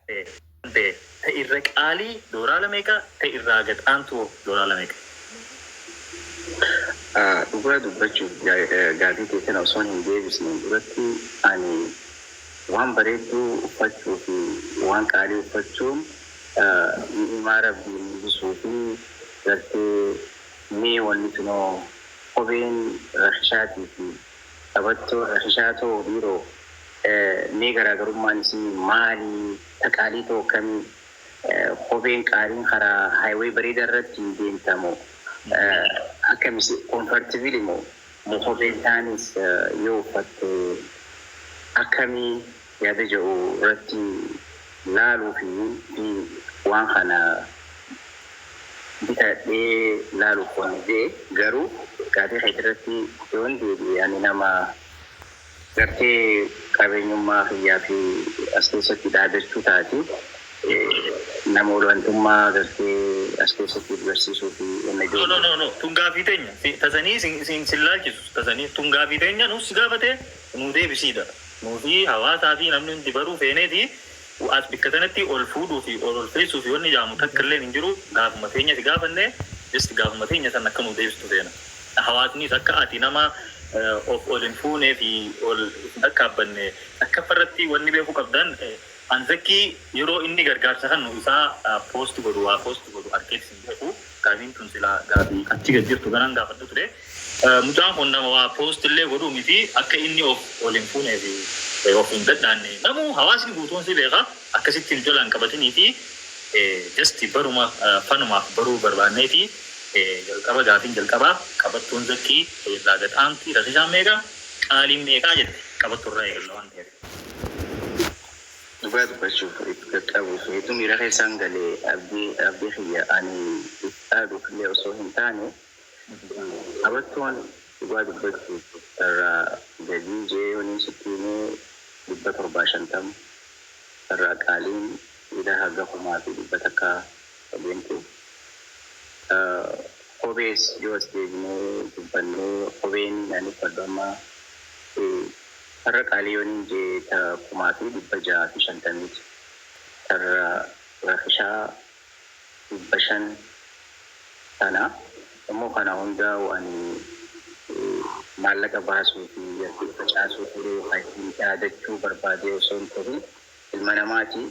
irra qaalii doolaara meeqa ta'e irraa gad aantu doolaara meeqa? Dhugaa dubbachuuf gaaffii keessan osoo hin deebisne duratti ani waan bareedduu uffachuu fi waan qaalii uffachuun ni'imaa rabbii mul'isuu fi gartee mee wanni tunoo kopheen rafishaatii fi taphattoo rafishaa ta'uu dhiiroo mee garaagarummaan isii maalii taqaalii ta'uu akkamii kopheen qaaliin karaa haayiwee bareedaa irratti hin deemtamu akkamis comfortable moo kopheen taanis yoo uffatte akkamii yaada jedhu irratti laaluu fi waan kana bitadhee laaluuf waan ta'e garuu gaaffii irratti yoon deebi'e ani nama gartee qabeenyummaa fayyaa fi as keessatti dhaabachuu taati nama walwantummaa gartee as keessatti barsiisuu fi inni jiru. No. Tungaa fi teenya. Tasanii sin laalchisu. Tasanii tungaa fi teenya nus gaafate nu deebisiidha. Nuti hawaasaa fi namni hundi baruu feeneeti as bikka sanatti ol fuudhuu fi ol feesuu fi wanni jaamu takka illee hin jiru gaafuma teenya si gaafanne just gaafuma teenya san akka nu deebistu feena. Hawaasnis akka ati nama of ol hin fuunee fi ol akka abbanne akka farratti wanni beekuu qabdan anzakii yeroo inni gargaarsa kan isaa post godhu arkeetis hin beeku gaafiin tun silaa gaafii achi gad jirtu ganaan gaafadhu ture. Mucaan kun nama waa post illee godhuu miti akka inni of ol hin fuunee fi of hin dadhaanne namuu hawaasni guutuun si beeka akkasittiin jolaan qabatanii fi just baruma fanumaaf baruu barbaannee fi jalqaba gaafiin jalqabaa qabattuun zakkii irraa gad aanti rasishaan meeqa qaaliin meeqaa jette qabattu irraa eegalla waan ta'eef. Dhugaa dubbachuuf itti qaqqabu feetu miira keessaan galee abdii xiyya ani dhaaduuf illee osoo hin taane qabattuun dhugaa dubbachuuf irraa gadii jee waliin sittiinee 750 irraa qaaliin ila haga kumaa fi 100 kobees yoo as deebinee dubbannee kobeen ani fadhama har'a qaalii waliin jee ta kumaa fi 650 irra rafishaa 500 sana immoo kana hundaa waan maallaqa baasuu fi yakka facaasuu turee fayyii yaadachuu barbaadee osoo hin ta'in ilma namaati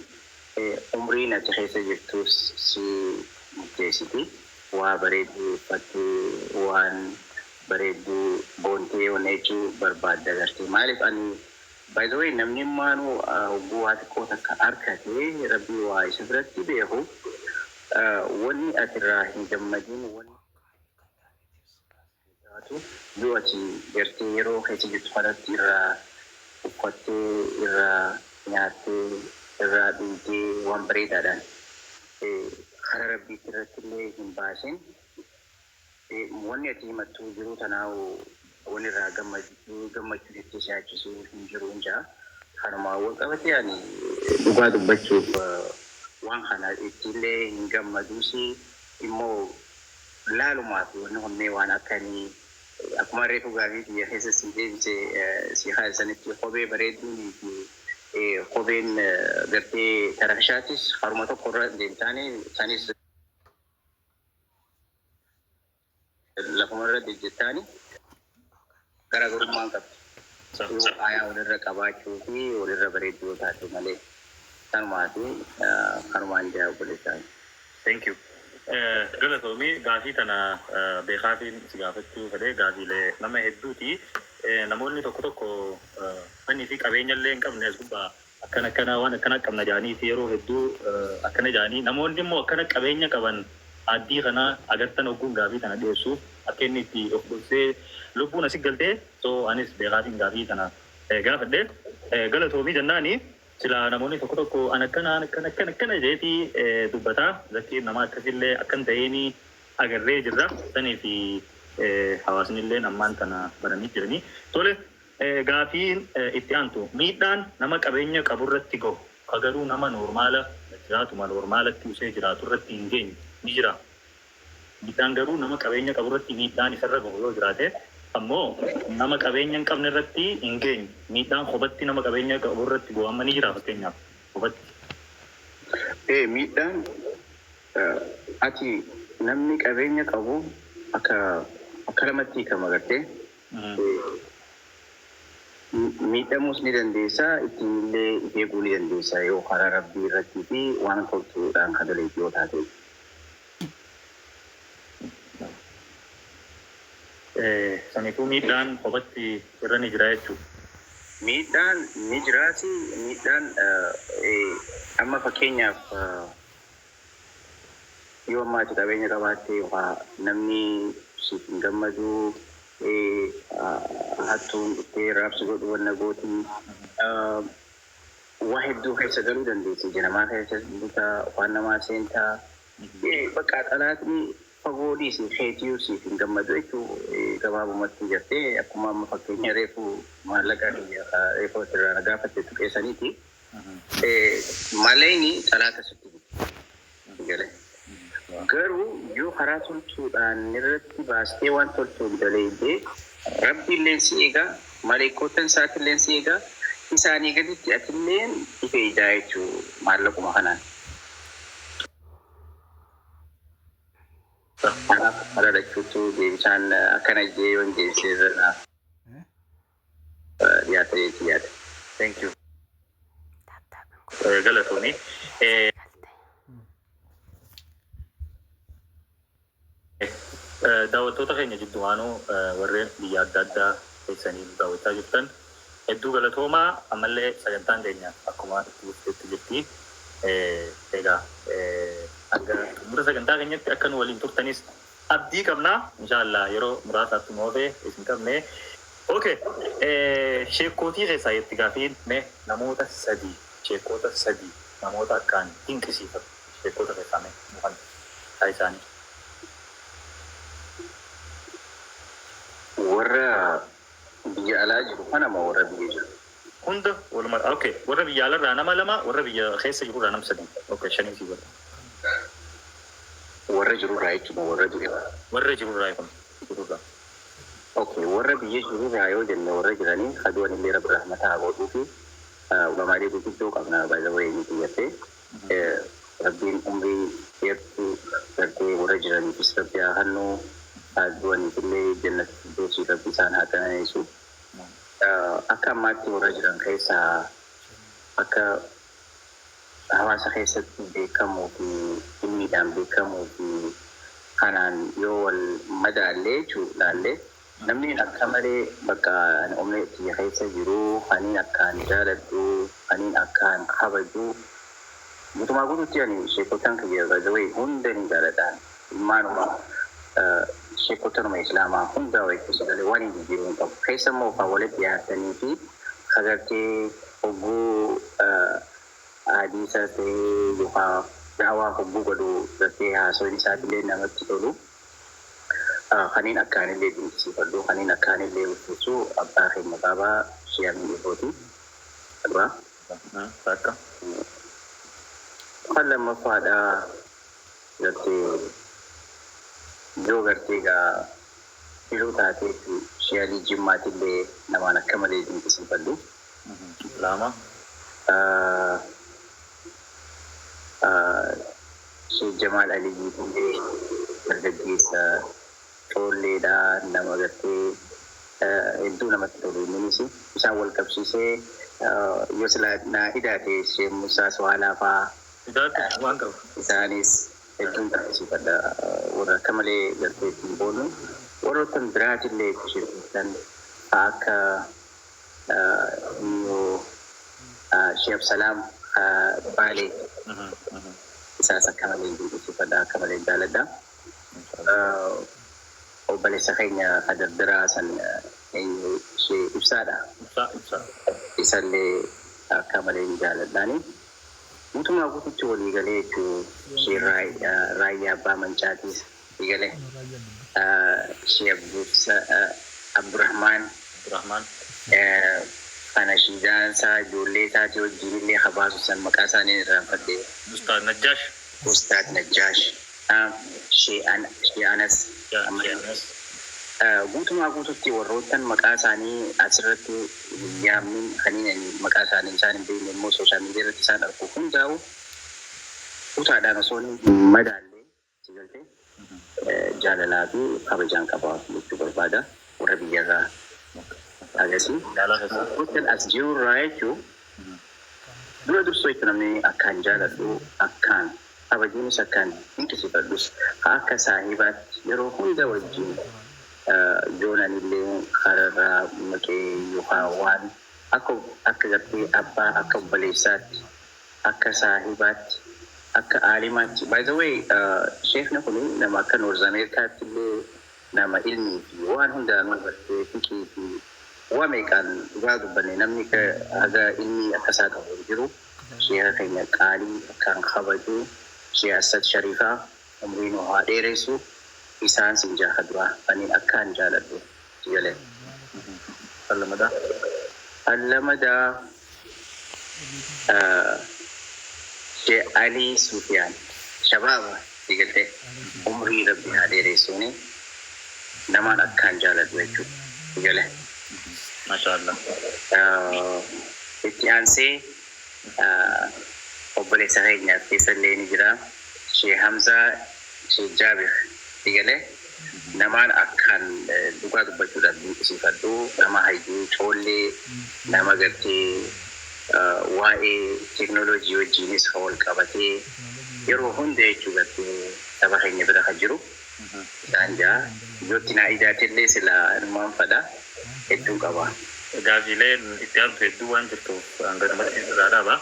umriin ati keessa jirtus si murteessiti waa bareedduu uffattee waan bareedduu boontee oneechuu barbaadda agartee maaliif ani by the way namni maanuu hogguu waa xiqqoo takka harkatee rabbii waa isa biratti beeku wanni ati irraa hin gammadin wanni yoo ati gartee yeroo keessa jirtu kanatti irraa uffattee irraa nyaattee irraa dhuugdee waan bareedaadhaan karaa rabbiitti irratti illee hin baasin wanni ati himattuu jiru tanaawu wanni irraa gammachuu jettee si'aachisuu hin jiru hin jaa kanumaa wal qabatee ani dhugaa dubbachuuf waan kana ittiillee hin gammaduusi immoo laalumaaf wanni honnee waan akkanii akkuma reefu gaafii biyya keessa si deebisee si haasanitti kophee bareedduunii fi kopheen gartee tarafishaatis haruma tokko irra deemtaanii isaanis lafuma irra deejjettaanii garaagarummaan qabdu. Aayaa walirra qabaachuu fi walirra bareedduu taate malee kanumaa fi kanumaan jaa obboleessaani. Thank you. Galatoomii gaafii tana beekaafiin si gaafachuu fedhee gaafiilee nama hedduuti. Namoonni tokko fannii fi qabeenya illee hin qabne as gubbaa akkana waan akkana qabna jaanii fi yeroo hedduu akkana jaanii namoonni immoo akkana qabeenya qaban addii kana agartan ogguun gaafii tana dhiyeessuuf akka inni itti of gorsee lubbuun asii galtee so anis beekaafiin gaafii tana gaafadhe galatoomii jennaanii. Sila namoonni tokko an akkana jeetii dubbataa zakkiin nama akkasillee akkan ta'eenii agarree jirra sanii fi hawaasni illee ammaan tana baranii jiranii. Tole gaafiin itti aantu miidhaan nama qabeenya qaburratti gahu kagaruu nama normaala jiraatuma normaalatti usee jiraatu irratti hin geenye ni jira. Miidhaan garuu nama qabeenya qaburratti miidhaan isarra gahu yoo jiraate ammoo nama qabeenya hin qabne irratti hin geenye miidhaan kophaatti nama qabeenya qabu irratti go'amma ni jira fakkeenyaaf kophaatti miidhaan ati namni qabeenya qabu akka lamatti hiikama gartee miidhamuus ni dandeessa ittiinillee beekuu ni dandeessa yoo karaa rabbii irratti fi waan tolchuudhaan kan daleetii yoo taate. Saniifuu miidhaan kophaatti irra ni jira jechuudha. Miidhaan ni jiraati. Miidhaan amma fakkeenyaaf yoo ammaati qabeenya qabaattee namni siif hin gammadu hattuun dhuftee raabsi godhu wanna gootii waa hedduu keessa galuu dandeessi. Namaa keessa butaa waan namaa seentaa bakka xalaatni fagoo dhiisii keetii siif hin gammadu jechuu gabaabumatti jirtee akkuma amma fakkeenya reefu maallaqa reefu irraa gaafatte tuqeessaniiti. Mallayni xalaata sitti gale. Garuu yoo karaa tolchuudhaan irratti baastee waan tolchuun daleeydee rabbi illee si eegaa maleekotaan isaati illee si eegaa isaanii gaditti atillee ife ijaa jechuu maallaquma kanaan. Ada cucu di sana akan aja yang di sana. Lihat aja lihat. Thank you. Galatoni. Daawwattoota keenya jidduwaanuu warreen biyya adda addaa keessanii daawwachaa jirtan hedduu galatoomaa ammallee sagantaan keenya akkuma itti jirti. Egaa hanga xumura sagantaa keenyatti akka nu waliin turtanis abdii qabna. Inshaallah yeroo muraasaatti moofee isin qabne. Okay. Sheekootii keessaa itti gaafiin namoota sadii namoota akkaan dinqisiifatu sheekoota keessaa mukan haa isaanii. Warra biyya alaa jiru kana moo warra biyya jiru? Hunda walumaa okay. Warra biyya alaarraa nama lama, warra biyya keessa jirurraa nama sadii. Okay, shanii si godha. Warra jirurraa jechuudha warra jirurraa. Warra jirurraa jirurraa. Okay, warra biyya jirurraa yoo jenne warra jiranii haduun illee rabbi rahmataa godhuu fi uumamaalee gurguddoo qabna baay'ee ni xiyyattee rabbiin umrii hedduu gartee warra jiraniifis rabbi haa hannuu haduun illee jannatti doosii rabbi isaan haa qananiisu. Akka ammaatti warra jiran keessaa akka hawaasa keessatti beekamuu fi dhimmiidhaan beekamuu fi kanaan yoo wal madaallee jechuudhaallee namni akka malee bakka umrii itti keessa jiru kaniin akkaan jaaladhu kaniin akkaan kabaju guutumaa guutuutti ani sheekotaan kiyya gazawee hunda ni jaaladhaan ilmaanuma sheekotanuma islaamaa hunda wayitti sagalee waan hin jijjiiruun qabu. Keessa immoo kan walitti dhiyaatanii fi kagartee hogguu hadiisa ta'ee yookaan daawaa hogguu godhu gartee haasoon isaatiillee namatti tolu. Kaniin akkaanillee dinqisiifadhu kaniin akkaanillee ulfisuu abbaa keenya baabaa shi'aanii dhihooti. Adura. Bakka. Kan lammaffaadhaa gartee yoo gartee egaa filuu taatee shi'anii jimmaatillee namaan akka malee dinqisiifadhu. Lama. Sheekh Jamaal Aliyyiitillee dargaggeessa tolleedhaa nama gartee hedduu namatti tolu innis isaan wal qabsiisee yoo silaa naa hidhaate Sheekh Musaa Suwaalaa fa'aa waan qabu. Isaanis hedduun taasifadha warra akka malee gartee ittiin boonu warroottan biraatillee sheekottan akka Sheekh Salaam Baalee isaas akka malee dinqisiifadha akka malee jaaladha. Obboleessa keenya Kadardaraa san ishee ibsaadha. Isallee akka malee jaaladhaani. Guutumaa guututti walii galee jechuun ishee raayyaa abbaa mancaatiis galee ishee Abdurrahmaan kana shiidaansaa ijoollee isaatii wajjin illee habaasu san maqaa isaanii irraanfadhee. Ustaad Najjaash. Shee Anas. Guutumaa guututti warroottan maqaa isaanii asirratti yaamni kaniin maqaa isaanii isaan hin beekne immoo sooshaal miidiyaa irratti isaan argu hundaa'u utaadhaan osoo madaallee sigaltee jaalalaa fi kabajaan qabaa jechuu barbaada warra biyyarraa agarsiin. Hotel as jirurraa jechuun dura dursoo itti namni akkaan jaaladhu akkaan kabajuunis akkaan dinqisiifadhus akka saahibaatti yeroo hunda wajjin yoonanillee kararraa maqee yookaan waan akka gartee abbaa akka obboleessaatti akka saahibaatti akka aalimaatti. By the way, sheekni kun nama akka Noorz Ameerikaatti illee nama ilmii fi waan hundaan walbartee fikii fi waa meeqaan dhugaa dubbanne namni haga ilmii akka isaa qabu jiru sheeka keenya qaalii akkaan kabaju shee Asad Sharifaa umriin haa dheeressu isaan sin jaahadua ani akkaan jaaladhu jale. Allamada shee Ali Sufyaan shabaaba digalte umrii rabbi haa dheeressuuni namaan akkaan jaaladhu jechuudha jale. Mashallah. Itti aansee obboleessa keenya keessallee ni jira shee Hamzaa shee Jaabir digalee namaan akkaan dhugaa dubbachuudhaaf dinqisiifadhu nama hayyuu coollee nama gartee waa'ee teknooloojii wajjiinis wal qabatee yeroo hunda jechuu gartee saba keenya bira kan jiru isaan jaa ijoottii naa idaatillee sila ilmaan fadha hedduu qaba. Gaafiileen itti aantu hedduu waan jirtuuf hanga namatti irraa dhaaba.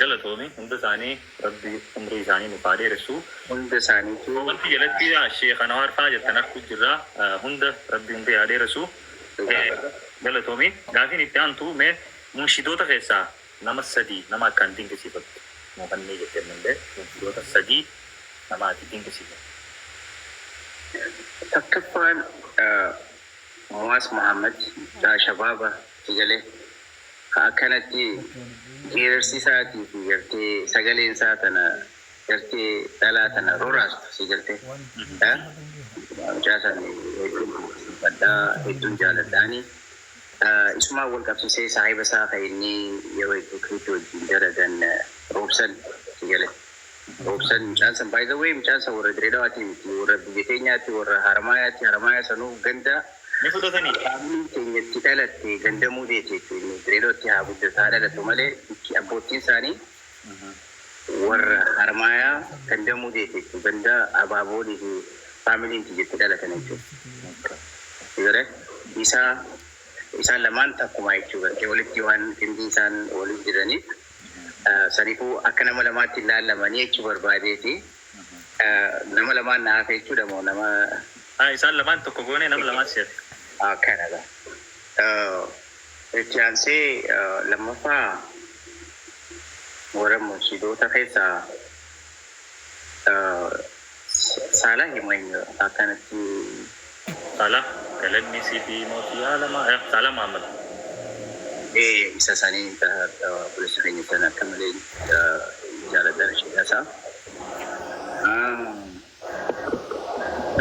Galatoomii hunda isaanii rabbi umrii isaanii nuuf haa dheeressu. Hunda isaaniitu wanti jalatti sheekha Nawaarfaa jettan akka jirra hunda rabbi umrii haa dheeressu. Galatoomii gaafiin itti aantu mee munshidoota keessaa nama sadii nama akkaan dinqisiifattu moofannee jettee illee munshidoota sadii nama ati dinqisiifattu. Takkaffaan Muwaas Muhammad shabaaba sigalee akkanatti geerarsiisaatii fi gartee sagaleen isaa tana gartee dhalaa tana roraastu sigaltee mucaasan hedduun jaaladhaani isumaan wal qabsiisee saahiba isaa kan inni yeroo hedduu kiriitii wajjin dalagan roobsan sigalee roobsan mucaansan by the way mucaansan warra direedawaatii miti warra biyya keenyaatti warra haramaayaa sanuu ganda ni fudhatanii qaamni keenyatti dhalatte gandamuu deete jechuudha. Direedootti haa guddataa dhalatu malee abbootiin isaanii warra harmaayaa gandamuu deete jechuudha. Ganda abaaboolii fi faamiliin kiyyetti dhalatan jechuudha. Isaan lamaan takkuma jechuudha. Walitti waan hindi isaan waliin jiraniif saniifuu akka nama lamaatti ilaallamanii jechuu barbaadeeti. Nama lamaan na hafe jechuudha moo nama isaan lamaan tokko goone nama lamaan si'ate. Kanada. Itti aansee lammaffaa warra munshidoota keessaa Saalah himanyu akkanatti Saalah galannisii fi mootii alamaa Saalah Muhammad. Isa sanii polisi keenya sana akka malee jaaladhan isheedhasaa.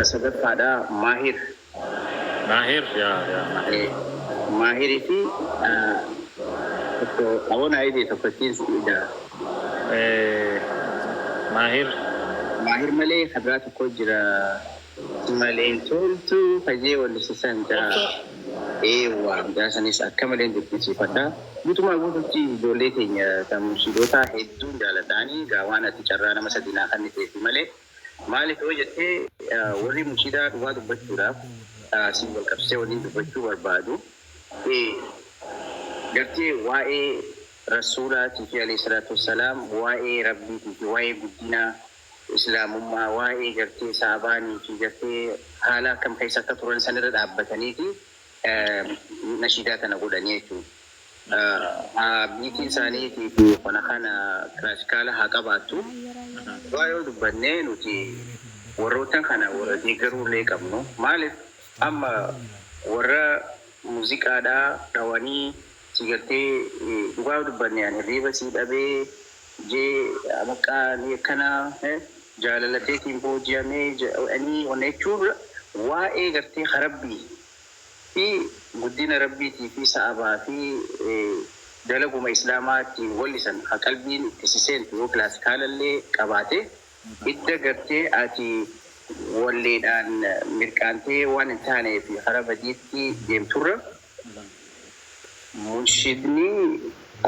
Sadaffaadhaa Maahir. Mahir ya. Mahir itu awon ID seperti sudah. Mahir Malay khadrat ko jira Malayin tu kaje wala sisanta. Wa dasanis akamaleen dukki pada. Butu magututi dole kenya tamu sidota hedun jaladani gawan ati carra nama sadina kan itu Malay. Malik ojete wali musida dua dubbachura simbol qabsee waliin dubbachuu barbaadu gartee waa'ee rasuulaatii fi alayhi salaatu wassalaam waa'ee rabbiitii fi waa'ee guddina islaamummaa waa'ee gartee saabaanii fi gartee haala akkam keessa akka turan sanirra dhaabbataniiti nashiidaa kana godhanii jechuudha. Biitiin isaaniitii fi kana kilaasikaala haa qabaattu waa'ee dubbannee nuti warroota kana warra deeggaruullee qabnu maaliif amma warra muuziqaadhaa dhawanii sigartee dhugaa dubbanne ani hirriiba sii dhabee jee maqaan kana jaalalateetiin booji'amee jedhanii onna jechuun waa'ee gartee harabbii fi guddina rabbiitii fi sa'abaa fi dalaguma islaamaatiin wallisan qalbiin isiseen yoo kilaasikaalallee qabaate idda gartee ati walleedhaan mirqaantee waan hin taaneef hara badiitti deemturra munshidni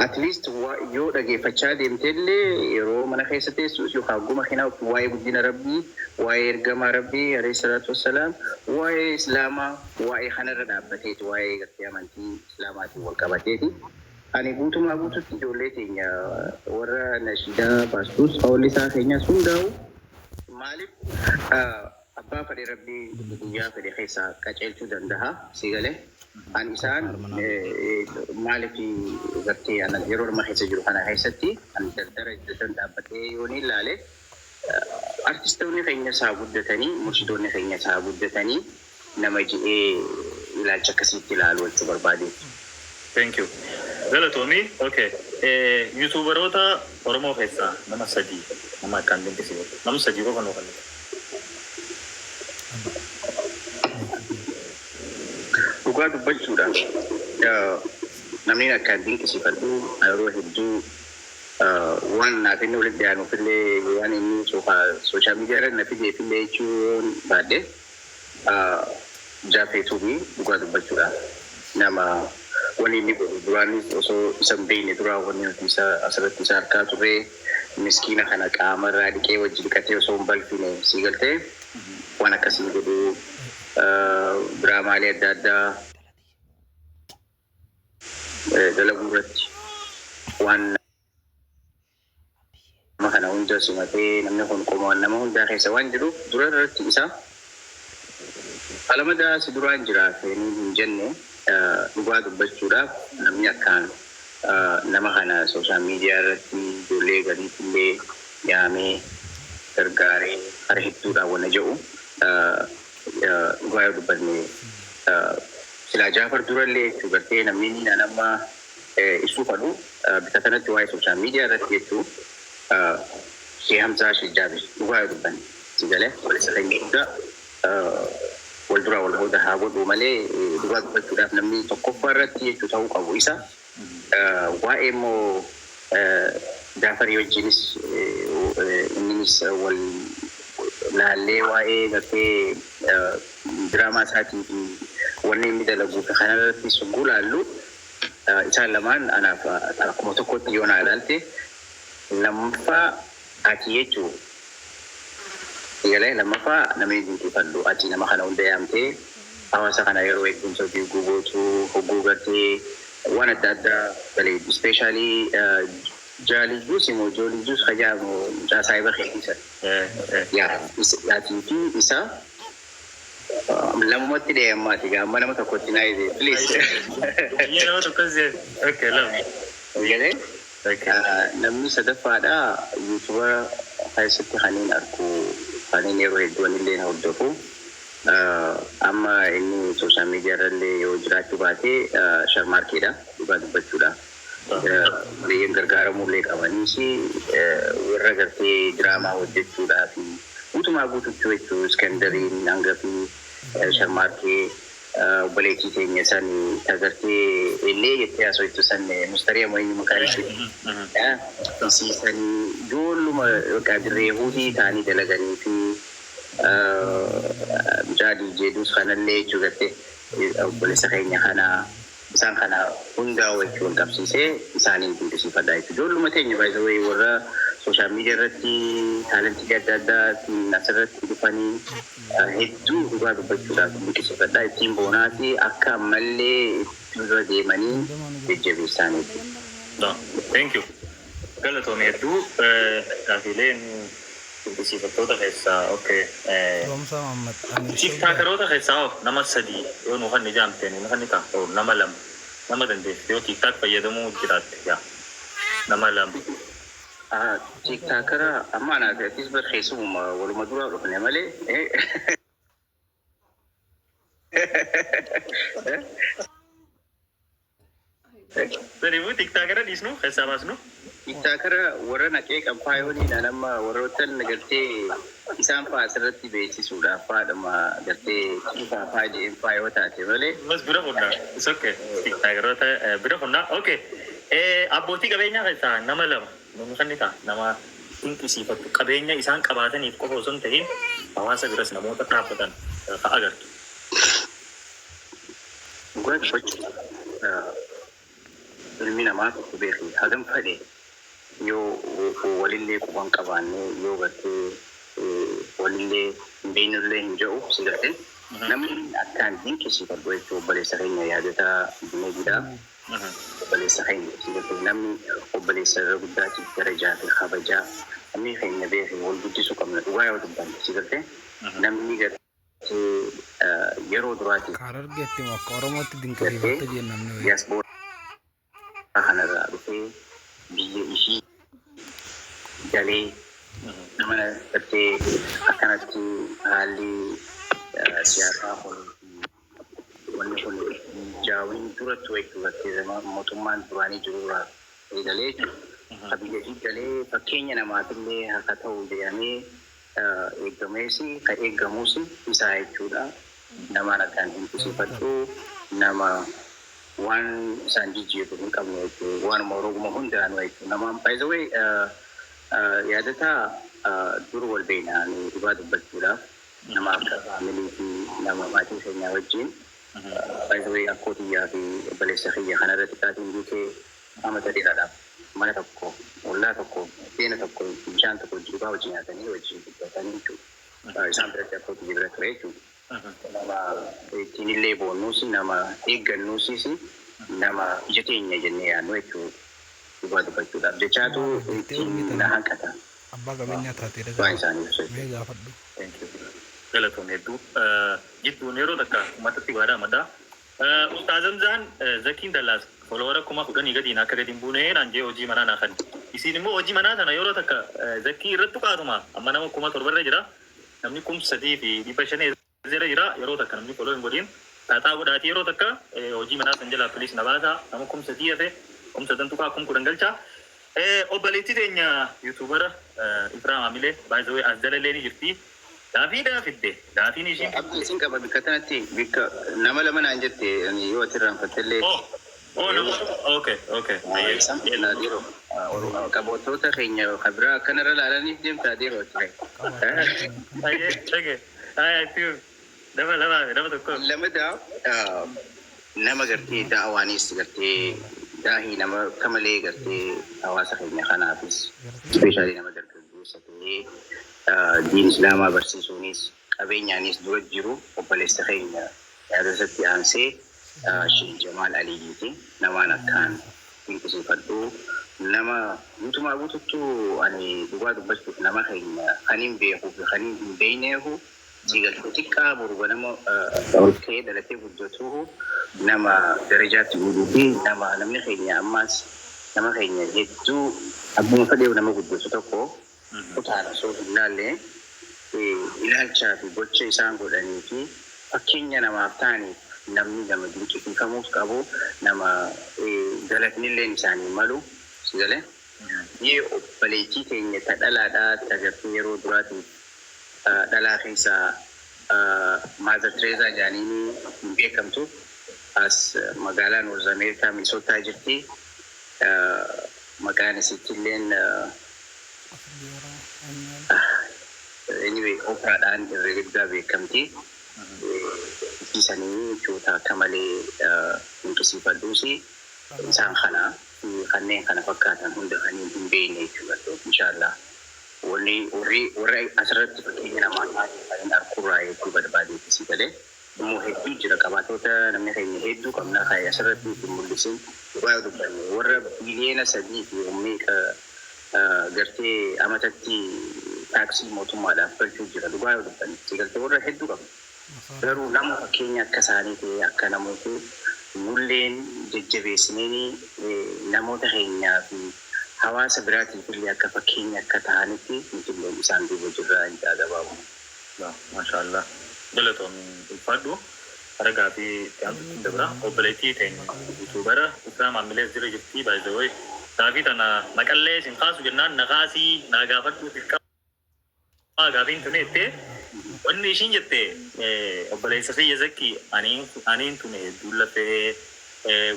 at least yoo dhageeffachaa deemtellee yeroo mana keessa teessus yookaan guma kina waa'ee guddina rabbii waa'ee ergamaa rabbii alayhi salaatu wassalaam waa'ee islaamaa waa'ee kanarra dhaabbateeti waa'ee gartee amantii islaamaatiin wal qabateeti. Ani guutumaa guututti ijoollee keenya warra nashiidaa baastus hawlisaa keenyas hundaa'u maaliif abbaa fedhe rabbii guyyaa fedhe keessaa qaceelchuu danda'a si galee. An isaan maaliif gartee yeroo amma keessa jiru kana keessatti an daldara iddootan dhaabbatee yoo ni ilaale artistoonni keenya isaa guddatanii mursitoonni keenya isaa guddatanii nama ji'ee ilaalcha akkasiitti ilaalu walitti barbaade. Thank you. Galatoomii, okay. Yuutuubaroota Oromoo keessaa nama sadii nama akkaan dinqisiifatu. Nama sadii qofa nuu kanneen. Dhugaa dubbachuudhaan namni akkaan dinqisiifadhu yeroo hedduu waan naaf inni walitti dhiyaanuufillee waan inni sooshaal miidiyaa irra na fideefillee jechuun baadde jaafeetuufi dhugaa dubbachuudhaan nama wani inni godhu duraanis osoo isa hin beekne duraa wanni nuti asirratti isa harkaa turre miskiina kana qaamarraa dhiqee wajji dhiqatee osoo hin balfine sii galtee waan akkasii godhu diraamaalee adda addaa dalaguu irratti waan nama kana hunda simatee namni kun qomoon nama hundaa keessa waan jiruuf dura irratti isa alamadaa si duraan jiraate hin jenne dhugaa dubbachuudhaaf namni akkaan nama kana sooshaal miidiyaa irratti ijoollee gadiitillee yaamee gargaaree hara hedduudhaan wanna jedhu dhugaa yoo dubbanne silaa Jaafar durallee jechuu gartee namni nama ibsuu fadhu bita kanatti waa'ee sooshaal miidiyaa irratti jechuu Shee Hamzaa Shee Jaabir dhugaa yoo dubbanne si galee walisa keenya guddaa wal duraa wal hooda haa godhu malee dhugaa dubbachuudhaaf namni tokkoffaa irratti jechuu ta'uu qabu isa waa'ee immoo Jaafarii wajjinis inninis wal laallee waa'ee gartee diraamaa isaatii fi wanni inni dalaguuf kanarratti sugguu laallu isaan lamaan anaaf akkuma tokkotti yoo naa ilaalte lammaffaa ati jechuu Yalee lammaffaa namni dinqifadhu ati nama kana hunda yaamtee hawaasa kana yeroo eegumsa ofii guutuu hogguu gartee waan adda addaa galee ispeeshaalii jaalijjuus immoo joolijjuus hajaamu saayiba keessa yaatii fi isaa lamumatti deemmaati gaama nama tokkotti naa idee please. Nama tokkotti okay lama. Yalee namni sadaffaadha yuutuubara keessatti kanneen argu kanneen yeroo hedduun illee na hordofu amma inni sooshaal miidiyaa irrallee yoo jiraachuu baate sharmaarkeedha dhugaa dubbachuudha. Baay'een gargaaramullee qabaniis warra gartee diraamaa hojjechuudhaa fi guutumaa guutuchuu jechuun Iskandariin hangafii sharmaarkee obboleettii keenya san agartee illee jettee asoo itti san mustarii ammayyi maqaan isiisan ijoolluma dirree huutii ta'anii dalaganii fi jaadii jeedus kanallee jechuu gartee obboleessa keenya kana isaan kana hundaa wajjin wal qabsiisee isaaniin dinqisiifadha jechuudha. Ijoolluma teenya baay'ee warra sooshaal miidiyaa irratti taalentii adda addaatiin asirratti dhufanii hedduu dhugaa dubbachuudhaaf dinqisiifadha. Ittiin boonaa fi akka ammallee irra deemanii jajjabeessaan jechuudha. Thank you. Galatoomii hedduu gaafiileen dinqisiifattoota keessaa okay. Tiktaakeroota keessaa nama sadii yoo nu kan ijaamteen nu kan taa'u nama lama nama dandeesse yoo tiktaak fayyadamuu jiraatte yaa nama lama. Tiktaakera amma anaaf atis barreessuma waluma duraa dhufne malee. Seribu tiktaakera dhiisnu keessaa baasnu. Tiktaakera warra naqee qabbaa yooniidha nama warroottan gartee isaan fa'aa asirratti beeksisuudhaaf faadhama gartee fa'aa jeen fa'aa yoo taate malee. Mas bira funnaa. It's okay. Tiktaakeroota bira funnaa. Okay. Abbootii qabeenyaa keessaa nama lama namni kan isaa nama dinqisiifatu qabeenya isaan qabaataniif qofa osoo hin ta'in hawaasa biras namoota dhaabbatan fa'a agartu. Ilmi namaa tokko beekee hagam fedhe yoo walillee quban qabaanne yoo gartee walillee hin beeknullee hin jedhu si gartee namni akkaan dinqisiifatu jechuudha obboleessa keenya yaadataa diinagdee obboleessa keenya si gartee namni obboleessa irra guddaatiif darajaa fi kabajaa namni keenya beekee wal guddisuu qabna dhugaa yoo dubbanne si gartee namni gartee yeroo duraatiif karar geetti akka oromootti dinqisiifatu jennaan kanarraa dhufee biyya ishii galee nama gartee akkanatti haalli siyaasaa wanni kun jaawin duratti waytu gartee mootummaan duraanii jirurraa eegalee biyya ishii galee fakkeenya namaatillee akka ta'u jedhamee eeggameesi kan eeggamuus isaa jechuudha. Namaan akkaan dinqisiifadhu nama waan isaan jijjiirru hin qabne jechuudha. Waanuma oroguma hundaan jechuudha. Namaan by the way yaadataa dur wal beeknaan dhugaa dubbachuudhaaf nama akka faamilii fi nama maatii keenyaa wajjin by the way akkootiyaa fi obboleessa kiyya kanarratti taatiin buutee amata dheeraadhaaf mana tokko ollaa tokko beena tokko bishaan tokko jirubaa wajjin nyaatanii wajjin dubbatanii jechuudha. Isaan biratti akkootii bira ture jechuudha. Nama ittiin illee boonnuusi nama eeggannuusis nama ija teenya jennee yaadnu jechuudha. Dhugaa dubbachuudhaaf jechaatu ittiin na hanqata. Abbaa qabeenyaa taatee waan isaanii ibsu. mee gaafadhu. Galatoon hedduu jidduun yeroo takka uummatatti waadaa maddaa. Ustaazamzaan Zakiin Dallaas folloora 10,000 gadiin akka gadi hin buunee naan jee hojii manaa naafan. Isin immoo hojii manaa sana yeroo takka Zakii irratti qaatuma amma nama 7,000 irra jira. Namni 3,000 fi 500 irra jira yeroo takka namni follow hin godhin. Taataa godhaati yeroo takka hojii manaa san jalaa poliis na baasa nama 3,000 hafe 3,000 tuqaa 10,000 galcha. Obboleettii teenya yuutuubara Ifraam Amilee by the way as dalallee ni jirti. Daafii fidde daafiin ishii Abdiin qaba bikka kanatti bikka nama lama naan jette yoo asirraan fattallee. Okay. Qabootota keenya biraa akkanarra laalaniif deemtaa deemaa Lammadaa nama gartee daawwaanis gartee daahii nama kamalee gartee hawaasa keenya kanaafis ispeeshaalii nama dargaggeessa ta'ee diin islaamaa barsiisuunis qabeenyaanis dura jiru obboleessa keenya yaadasatti aansee Sheikh Jamaal Aliyyiti namaan akkaan dinqisiifadhu nama guutumaa guututtuu ani dhugaa dubbachuuf nama keenya kan hin beekuu fi kan hin beekneefu sigaltuu xiqqaa boruba nama olkee dhalatee guddatuuhu nama darajaatti gudduu fi namni keenya ammaas nama keenya hedduu abbuma fedheewu nama guddatu tokko utaana soo hin laallee ilaalchaa fi gocha isaan godhanii fi fakkeenya namaaf ta'aniif namni nama dinqisiifamuuf qabu nama galatnilleen isaanii malu sigale yoo obboleettii keenya ta dhalaadhaa tagartee yeroo duraatiif dhalaa keessaa Maazar Tereezaa Jaaniinii hin beekamtu as magaalaa Noorz Ameerikaa Minisootaa jirti. Maqaan isittilleen anyway Opraadhaan irra guddaa beekamti. Isanii jechuudha akka malee dinqisiifadhuusi isaan kana kanneen kana fakkaatan hunda kan hin beekne jechuudha inshaallah. Warri asirratti fakkeenya namaa kan harkurraa hedduu barbaadeetti si galee immoo hedduu jira qabaatota namni keenya hedduu qabnaa kan asirratti hin mul'isin dhugaa dubbanne warra biliyeena 3 fi ummeeqa gartee amatatti taaksii mootummaadhaaf galchuu jira dhugaa dubbanne si galtee warra hedduu qabna. Garuu nama fakkeenya akka isaanii ta'e akka namoota mulleen jajjabeessineen namoota keenyaa fi hawaasa biraatiif illee akka fakkeenya akka ta'anitti nutillee isaan duuba jirraa hin gabaabnu. Maashaallah. Galatoon ulfaadhu. Aragaa fi yaamsitti dabra. Obboleettii teenya yuutuubara Ifraam Amilee jira jirti by the way. Gaafii tana maqallee isin kaasu jennaan naqaasii naa gaafadhu xiqqaa gaafiin tun jettee wanni ishiin jette obboleessa kiyya Zakii aniin tun hedduu lafee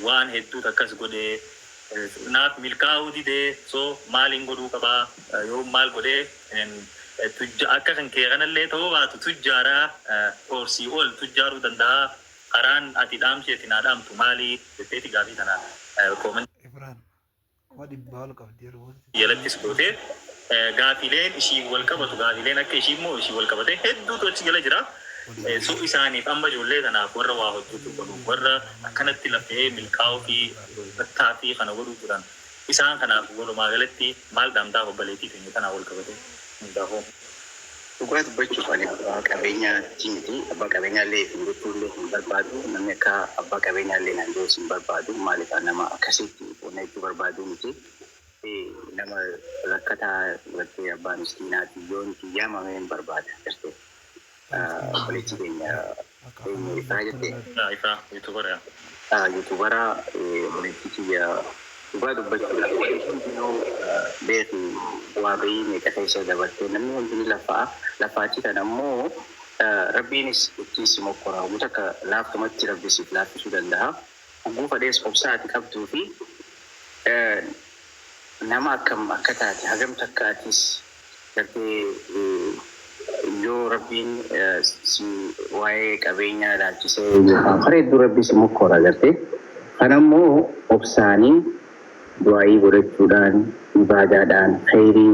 waan hedduut akkas godhee naaf milkaa'uu didee so maaliin godhuu qabaa yoo maal godhee akka kan kee kanallee ta'uu baatu tujjaaraa horsii ol tujjaaruu danda'a karaan ati dhaamseetiin haa dhaamtu maalii jetteeti gaafii tanaa kooman yalattis gootee gaafileen ishii wal qabatu gaafileen akka ishii immoo ishii wal qabate hedduutu achi jala jira. So isaaniif amma ijoollee kanaaf warra waa hojjetu godhu warra akkanatti lafee milkaa'uu fi battaa fi kana godhuu jiran isaan kanaaf walumaa galatti maal dhaamtaa obboleettii keenya kanaa wal qabate hundaafuu. Dhugaa dubbachuuf ani abbaa qabeenyaatti miti abbaa qabeenyaallee hin gochuullee hin barbaadu namni akka abbaa qabeenyaallee nan jiru hin barbaadu maaliif nama akkasitti qonna itti barbaadu miti nama rakkataa irratti abbaa miskiinaati yoo nuti yaamame hin barbaada jirte. Polisi keenya ifaa jette. Ifaa yuutuubara. Yuutuubara polisi kiyya dhugaa dubbachuudhaaf hundinuu beeku waa bahii meeqa keessa dabartee namni hundinuu lafaachi kan ammoo rabbiinis ittiin si mokkora guutuu akka laaftumatti rabbisiif laaffisuu danda'a. Oguu fadhees obsaati qabduu fi nama akkam akka taate hagam takkaatis gartee yoo rabbiin si waa'ee qabeenyaa ilaalchisee yookaan bareedduu rabbi si mokkora gartee kanammoo obsaanii du'aayii godhachuudhaan ibaadaadhaan khayrii